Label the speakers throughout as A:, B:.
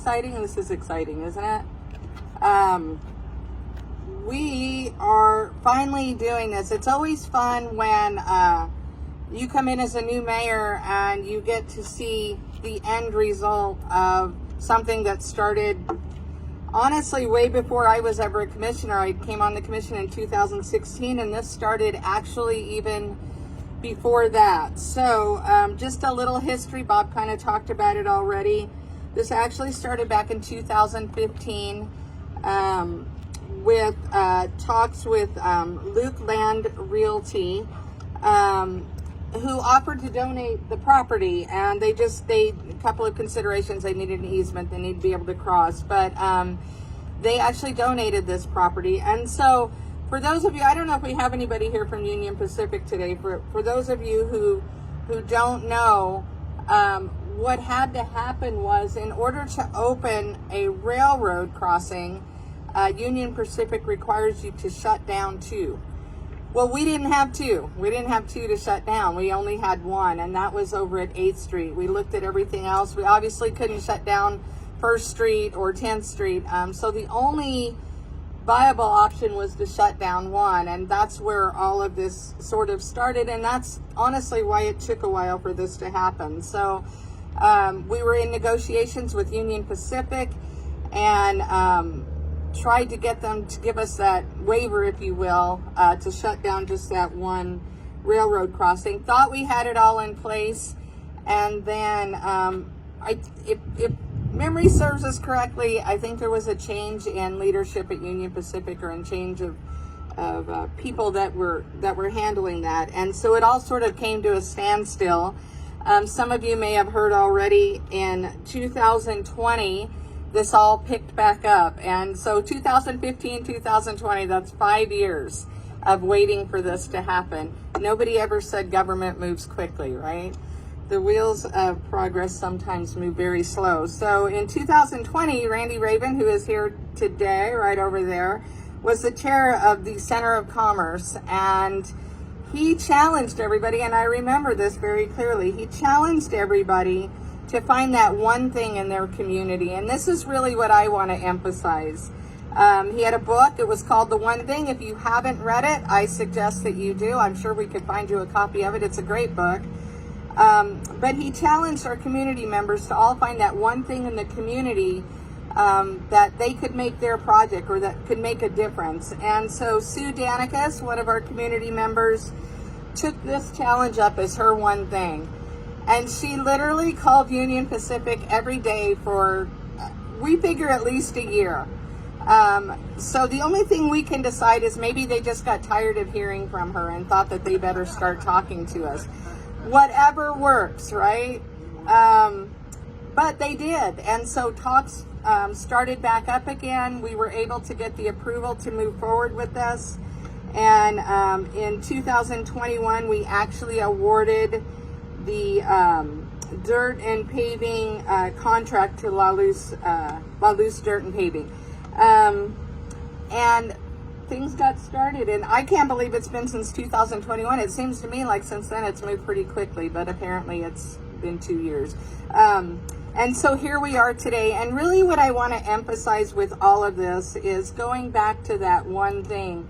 A: exciting? This is exciting, isn't it? We are finally doing this. It's always fun when you come in as a new mayor and you get to see the end result of something that started honestly way before I was ever a commissioner. I came on the commission in 2016, and this started actually even before that. So just a little history. Bob kind of talked about it already. This actually started back in 2015 with talks with Luke Land Realty, who offered to donate the property, and a couple of considerations. They needed an easement, they needed to be able to cross, but they actually donated this property. And so for those of you, I don't know if we have anybody here from Union Pacific today, for those of you who don't know, what had to happen was, in order to open a railroad crossing, Union Pacific requires you to shut down two. Well, we didn't have two. We didn't have two to shut down. We only had one, and that was over at 8th Street. We looked at everything else. We obviously couldn't shut down 1st Street or 10th Street. So the only viable option was to shut down one, and that's where all of this sort of started, and that's honestly why it took a while for this to happen. So we were in negotiations with Union Pacific and tried to get them to give us that waiver, if you will, to shut down just that one railroad crossing. Thought we had it all in place, and then if memory serves us correctly, I think there was a change in leadership at Union Pacific, or in change of people that were handling that, and so it all sort of came to a standstill. Some of you may have heard already, in 2020 this all picked back up, and so 2015, 2020, that's 5 years of waiting for this to happen. Nobody ever said government moves quickly, right? The wheels of progress sometimes move very slow. So in 2020, Randy Raven, who is here today, right over there, was the chair of the Center of Commerce, and he challenged everybody, and I remember this very clearly. He challenged everybody to find that one thing in their community, and this is really what I want to emphasize. He had a book. It was called The One Thing. If you haven't read it, I suggest that you do. I'm sure we could find you a copy of it. It's a great book. But he challenged our community members to all find that one thing in the community that they could make their project, or that could make a difference. And so Sue Danicus, one of our community members, took this challenge up as her one thing. And she literally called Union Pacific every day for, we figure, at least a year. So the only thing we can decide is maybe they just got tired of hearing from her and thought that they better start talking to us. Whatever works, right? But they did. And so talks started back up again. We were able to get the approval to move forward with this. And in 2021, we actually awarded the dirt and paving contract to La Luz Dirt and Paving. And things got started, and I can't believe it's been since 2021. It seems to me like since then it's moved pretty quickly, but apparently it's been 2 years. And so here we are today, and really what I want to emphasize with all of this is going back to that one thing.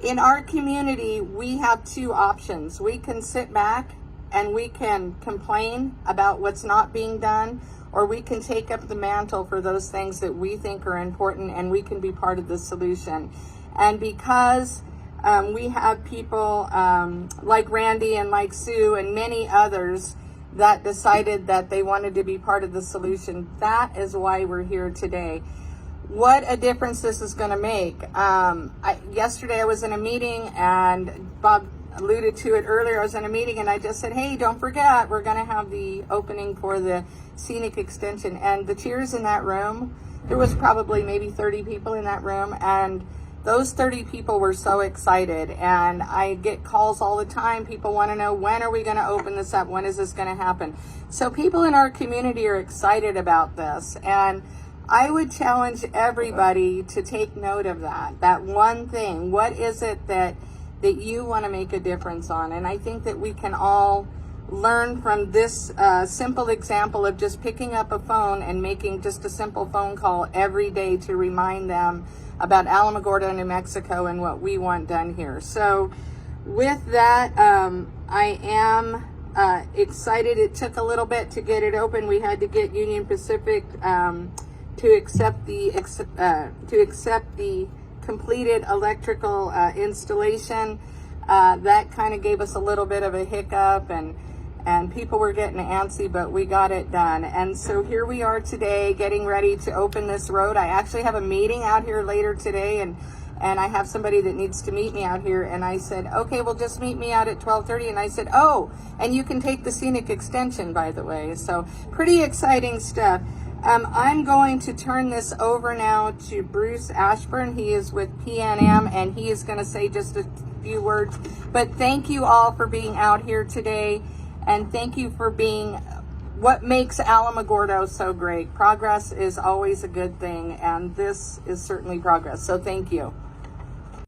A: In our community, we have two options. We can sit back and we can complain about what's not being done, or we can take up the mantle for those things that we think are important, and we can be part of the solution. And because we have people like Randy and like Sue and many others that decided that they wanted to be part of the solution, that is why we're here today. What a difference this is going to make. Yesterday I was in a meeting, and Bob alluded to it earlier. I was in a meeting and I just said, hey, don't forget, we're going to have the opening for the Scenic extension. And the cheers in that room, there was probably maybe 30 people in that room, and those 30 people were so excited. And I get calls all the time. People want to know, when are we going to open this up? When is this going to happen? So people in our community are excited about this, and I would challenge everybody to take note of that one thing. What is it that you want to make a difference on? And I think that we can all learn from this simple example of just picking up a phone and making just a simple phone call every day to remind them about Alamogordo, New Mexico, and what we want done here. So with that, I am excited. It took a little bit to get it open. We had to get Union Pacific to accept the completed electrical installation. That kind of gave us a little bit of a hiccup, and people were getting antsy, but we got it done. And so here we are today getting ready to open this road. I actually have a meeting out here later today, and I have somebody that needs to meet me out here. And I said, okay, well, just meet me out at 12:30. And I said, oh, and you can take the Scenic extension, by the way. So pretty exciting stuff. I'm going to turn this over now to Bruce Ashburn. He is with PNM, and he is going to say just a few words. But thank you all for being out here today, and thank you for being what makes Alamogordo so great. Progress is always a good thing, and this is certainly progress. So thank you.